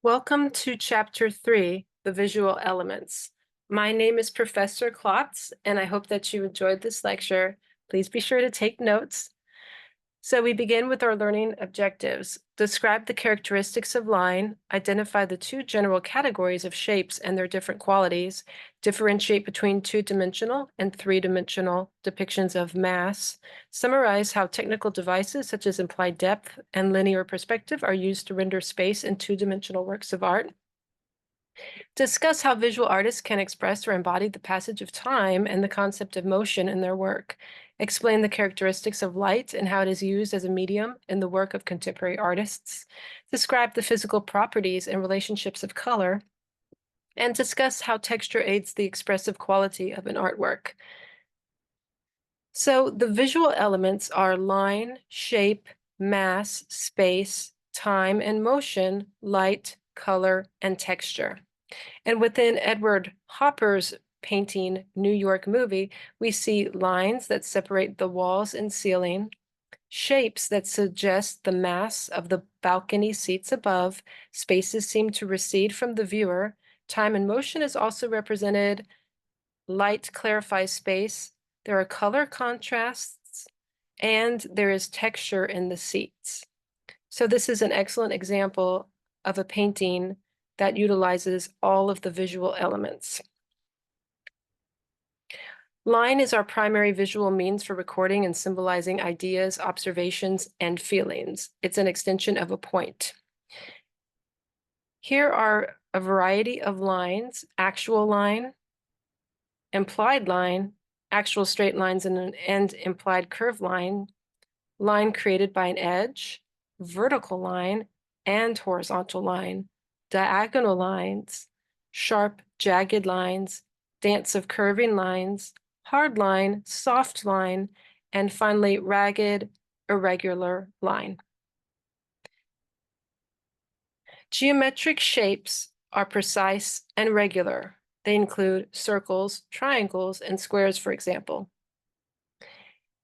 Welcome to Chapter 3, The Visual Elements. My name is Professor Klotz, and I hope that you enjoyed this lecture. Please be sure to take notes. So we begin with our learning objectives. Describe the characteristics of line, identify the two general categories of shapes and their different qualities, differentiate between two-dimensional and three-dimensional depictions of mass, summarize how technical devices such as implied depth and linear perspective are used to render space in two-dimensional works of art. Discuss how visual artists can express or embody the passage of time and the concept of motion in their work. Explain the characteristics of light and how it is used as a medium in the work of contemporary artists. Describe the physical properties and relationships of color. And discuss how texture aids the expressive quality of an artwork. So the visual elements are line, shape, mass, space, time and motion, light, color, and texture. And within Edward Hopper's painting New York Movie, we see lines that separate the walls and ceiling, shapes that suggest the mass of the balcony seats above, spaces seem to recede from the viewer, time and motion is also represented, light clarifies space, there are color contrasts, and there is texture in the seats. So this is an excellent example of a painting that utilizes all of the visual elements. Line is our primary visual means for recording and symbolizing ideas, observations, and feelings. It's an extension of a point. Here are a variety of lines: actual line, implied line, actual straight lines and implied curved line, line created by an edge, vertical line, and horizontal line, diagonal lines, sharp, jagged lines, dance of curving lines, hard line, soft line, and finally, ragged, irregular line. Geometric shapes are precise and regular. They include circles, triangles, and squares, for example.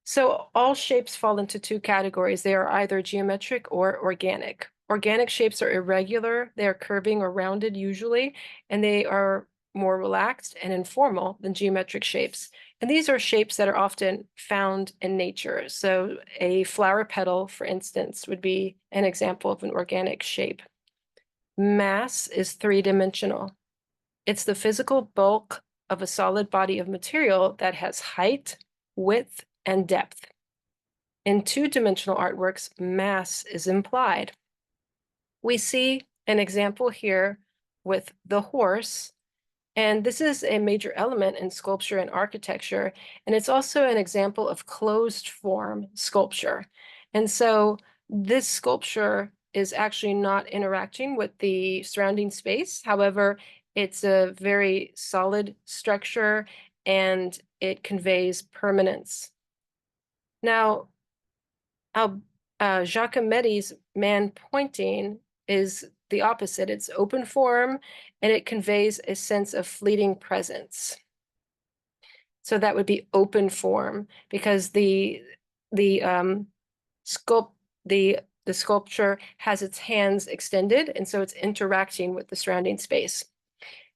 So all shapes fall into two categories. They are either geometric or organic. Organic shapes are irregular, they are curving or rounded usually, and they are more relaxed and informal than geometric shapes. And these are shapes that are often found in nature. So a flower petal, for instance, would be an example of an organic shape. Mass is three-dimensional. It's the physical bulk of a solid body of material that has height, width, and depth. In two-dimensional artworks, mass is implied. We see an example here with the horse, and this is a major element in sculpture and architecture, and it's also an example of closed form sculpture. And so this sculpture is actually not interacting with the surrounding space. However, it's a very solid structure and it conveys permanence. Now, Giacometti's man pointing is the opposite. It's open form and it conveys a sense of fleeting presence. So that would be open form because the sculpture has its hands extended, and so it's interacting with the surrounding space.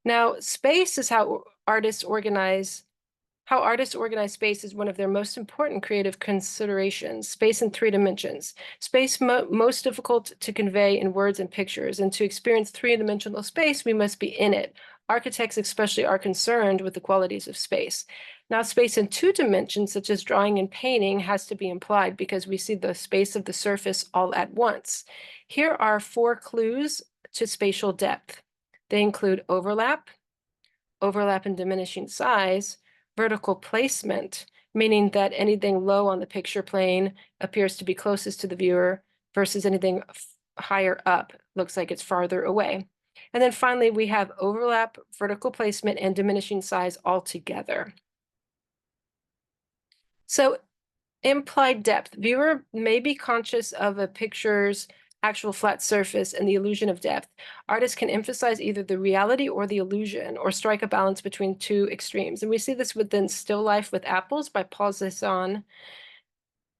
Now, space is how artists organize space is one of their most important creative considerations. Space in three dimensions. Space most difficult to convey in words and pictures, and to experience three-dimensional space, we must be in it. Architects especially are concerned with the qualities of space. Now, space in two dimensions, such as drawing and painting, has to be implied because we see the space of the surface all at once. Here are 4 clues to spatial depth. They include overlap in diminishing size, vertical placement, meaning that anything low on the picture plane appears to be closest to the viewer versus anything higher up looks like it's farther away. And then finally, we have overlap, vertical placement, and diminishing size all together. So implied depth. Viewer may be conscious of a picture's actual flat surface and the illusion of depth. Artists can emphasize either the reality or the illusion, or strike a balance between two extremes. And we see this within Still Life with Apples by Paul Cézanne.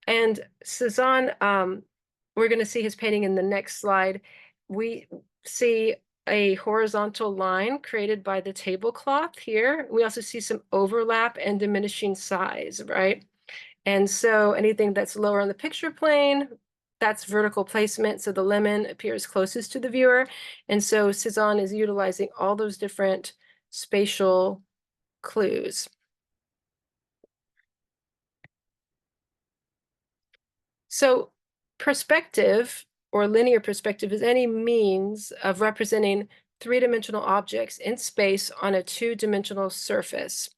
And Cézanne, we're going to see his painting in the next slide. We see a horizontal line created by the tablecloth here. We also see some overlap and diminishing size, right? And so anything that's lower on the picture plane, that's vertical placement. So the lemon appears closest to the viewer. And so Cezanne is utilizing all those different spatial clues. So perspective or linear perspective is any means of representing three-dimensional objects in space on a two-dimensional surface.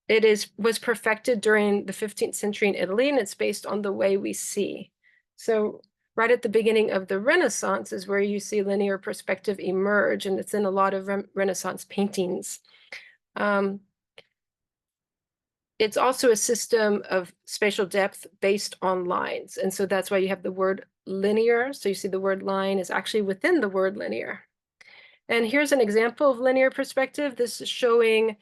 It was perfected during the 15th century in Italy, and it's based on the way we see. So right at the beginning of the Renaissance is where you see linear perspective emerge, and it's in a lot of Renaissance paintings. It's also a system of spatial depth based on lines. And so that's why you have the word linear. So you see the word line is actually within the word linear. And here's an example of linear perspective. This is showing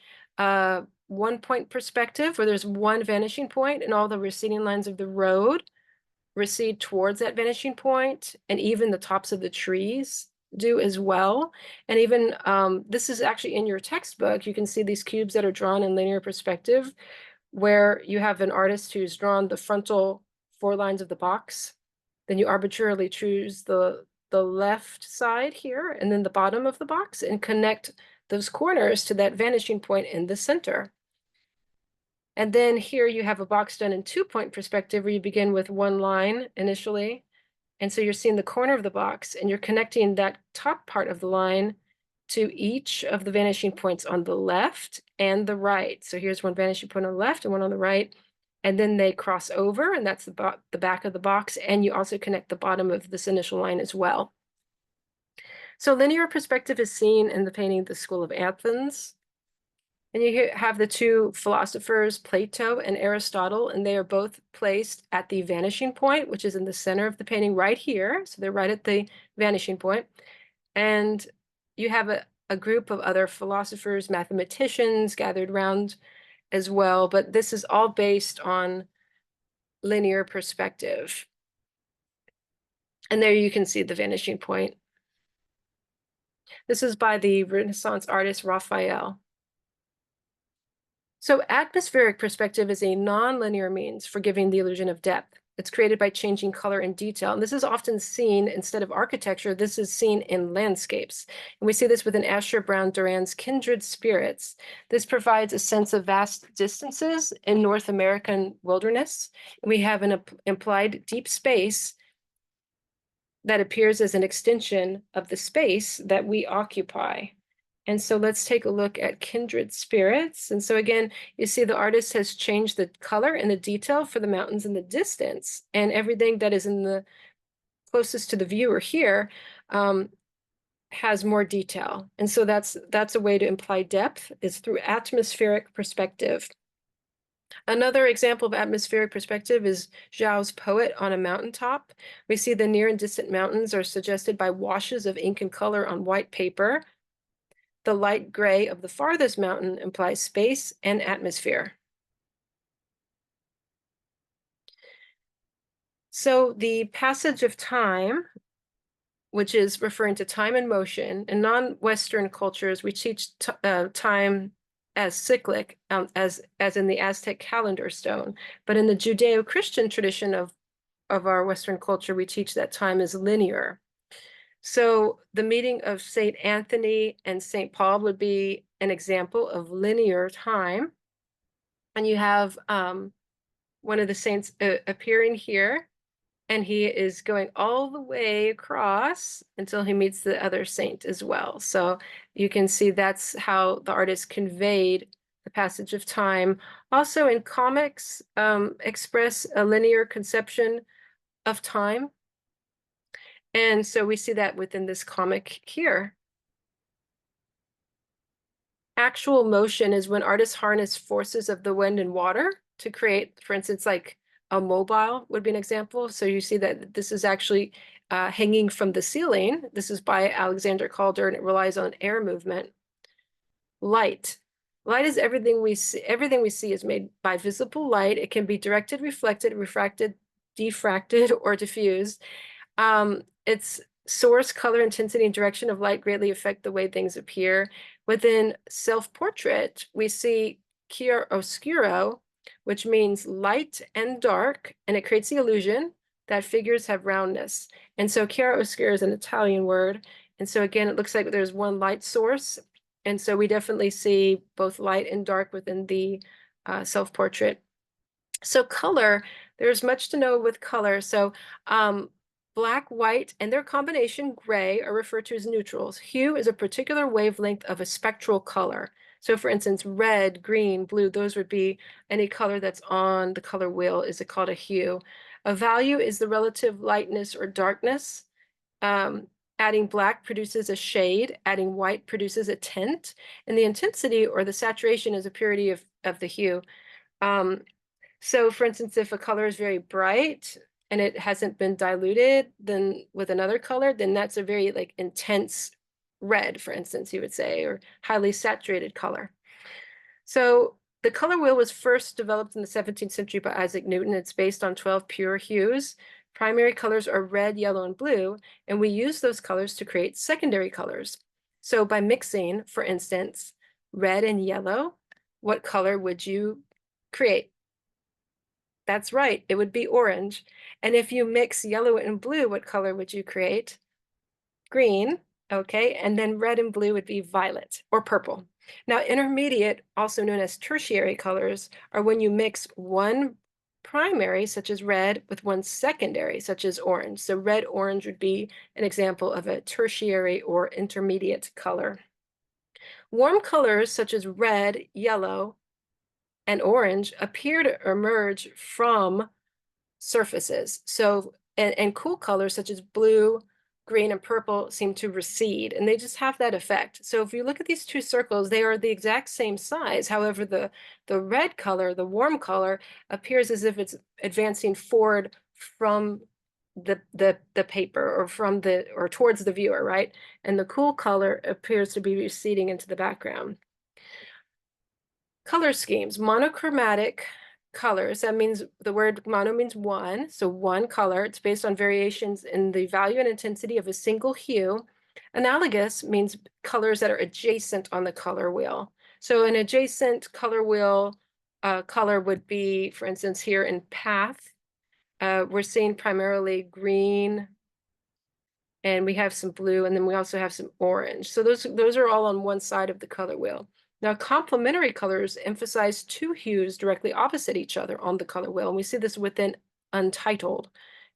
one-point perspective where there's one vanishing point and all the receding lines of the road recede towards that vanishing point, and even the tops of the trees do as well. And even this is actually in your textbook. You can see these cubes that are drawn in linear perspective, where you have an artist who's drawn the frontal 4 lines of the box. Then you arbitrarily choose the left side here and then the bottom of the box and connect those corners to that vanishing point in the center. And then here you have a box done in 2-point perspective where you begin with one line initially. And so you're seeing the corner of the box and you're connecting that top part of the line to each of the vanishing points on the left and the right. So here's one vanishing point on the left and one on the right. And then they cross over, and that's the back of the box. And you also connect the bottom of this initial line as well. So linear perspective is seen in the painting The School of Athens. And you have the two philosophers, Plato and Aristotle, and they are both placed at the vanishing point, which is in the center of the painting right here. So they're right at the vanishing point. And you have a group of other philosophers, mathematicians gathered around as well, but this is all based on linear perspective. And there you can see the vanishing point. This is by the Renaissance artist Raphael. So atmospheric perspective is a non-linear means for giving the illusion of depth. It's created by changing color and detail. And this is often seen, instead of architecture, this is seen in landscapes. And we see this within Asher Brown Duran's Kindred Spirits. This provides a sense of vast distances in North American wilderness. We have an implied deep space that appears as an extension of the space that we occupy. And so let's take a look at Kindred Spirits. And so again, you see the artist has changed the color and the detail for the mountains in the distance, and everything that is in the closest to the viewer here has more detail. And so that's a way to imply depth, is through atmospheric perspective. Another example of atmospheric perspective is Zhao's Poet on a Mountaintop. We see the near and distant mountains are suggested by washes of ink and color on white paper. The light gray of the farthest mountain implies space and atmosphere. So the passage of time, which is referring to time and motion, in non-Western cultures, we teach time as cyclic, as in the Aztec calendar stone. But in the Judeo-Christian tradition of our Western culture, we teach that time is linear. So the meeting of St. Anthony and St. Paul would be an example of linear time. And you have one of the saints appearing here, and he is going all the way across until he meets the other saint as well. So you can see that's how the artist conveyed the passage of time. Also in comics, express a linear conception of time. And so we see that within this comic here. Actual motion is when artists harness forces of the wind and water to create, for instance, like a mobile would be an example. So you see that this is actually hanging from the ceiling. This is by Alexander Calder, and it relies on air movement. Light. Light is everything we see. Everything we see is made by visible light. It can be directed, reflected, refracted, diffracted, or diffused. It's source, color, intensity, and direction of light greatly affect the way things appear. Within self-portrait, we see chiaroscuro, which means light and dark, and it creates the illusion that figures have roundness. And so chiaroscuro is an Italian word. And so again, it looks like there's one light source. And so we definitely see both light and dark within the self-portrait. So color, there's much to know with color. So black, white, and their combination gray are referred to as neutrals. Hue is a particular wavelength of a spectral color. So for instance, red, green, blue, those would be any color that's on the color wheel is called a hue. A value is the relative lightness or darkness. Adding black produces a shade, adding white produces a tint, and the intensity or the saturation is a purity of the hue. So for instance, if a color is very bright and it hasn't been diluted then with another color, then that's a very like intense red, for instance, you would say, or highly saturated color. So the color wheel was first developed in the 17th century by Isaac Newton. It's based on 12 pure hues. Primary colors are red, yellow, and blue, and we use those colors to create secondary colors. So by mixing, for instance, red and yellow, what color would you create? That's right, it would be orange. And if you mix yellow and blue, what color would you create? Green, okay, and then red and blue would be violet or purple. Now, intermediate, also known as tertiary colors, are when you mix one primary, such as red, with one secondary, such as orange. So red-orange would be an example of a tertiary or intermediate color. Warm colors, such as red, yellow, and orange, appear to emerge from surfaces. So, and cool colors such as blue, green, and purple seem to recede, and they just have that effect. So if you look at these two circles, they are the exact same size. However, the red color, the warm color, appears as if it's advancing forward from the paper or from the or towards the viewer, right? And the cool color appears to be receding into the background. Color schemes, monochromatic colors. That means the word mono means one, so one color. It's based on variations in the value and intensity of a single hue. Analogous means colors that are adjacent on the color wheel. So an adjacent color wheel color would be, for instance, here in path, we're seeing primarily green, and we have some blue, and then we also have some orange. So those are all on one side of the color wheel. Now, complementary colors emphasize two hues directly opposite each other on the color wheel, and we see this within Untitled.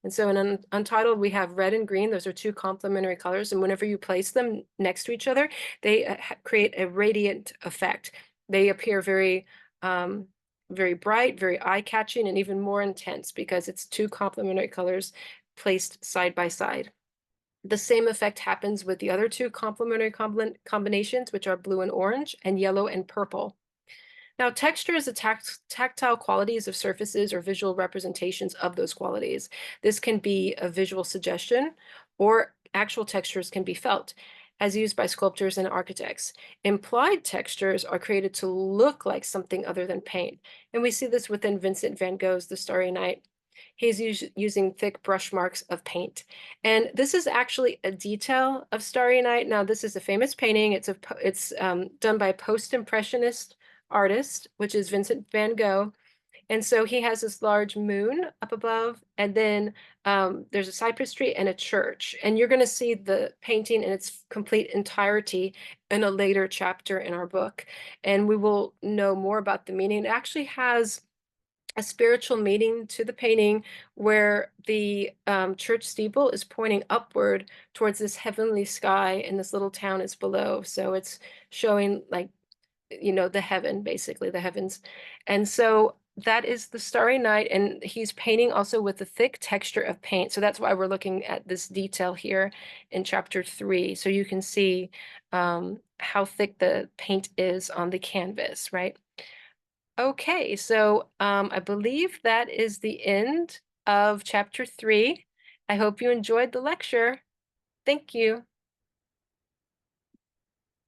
And so in Untitled, we have red and green. Those are two complementary colors, and whenever you place them next to each other, they create a radiant effect. They appear very, very bright, very eye-catching, and even more intense because it's two complementary colors placed side by side. The same effect happens with the other two complementary combinations, which are blue and orange and yellow and purple. Now, texture is the tactile qualities of surfaces or visual representations of those qualities. This can be a visual suggestion, or actual textures can be felt, as used by sculptors and architects. Implied textures are created to look like something other than paint. And we see this within Vincent van Gogh's The Starry Night. He's using thick brush marks of paint. And this is actually a detail of Starry Night. Now, this is a famous painting. It's done by a post-impressionist artist, which is Vincent van Gogh. And so he has this large moon up above, and then there's a cypress tree and a church. And you're going to see the painting in its complete entirety in a later chapter in our book. And we will know more about the meaning. It actually has a spiritual meaning to the painting where the church steeple is pointing upward towards this heavenly sky and this little town is below. So it's showing like, you know, the heaven, basically the heavens. And so that is the Starry Night, and he's painting also with the thick texture of paint. So that's why we're looking at this detail here in chapter 3. So you can see how thick the paint is on the canvas, right? Okay, so I believe that is the end of chapter 3. I hope you enjoyed the lecture. Thank you.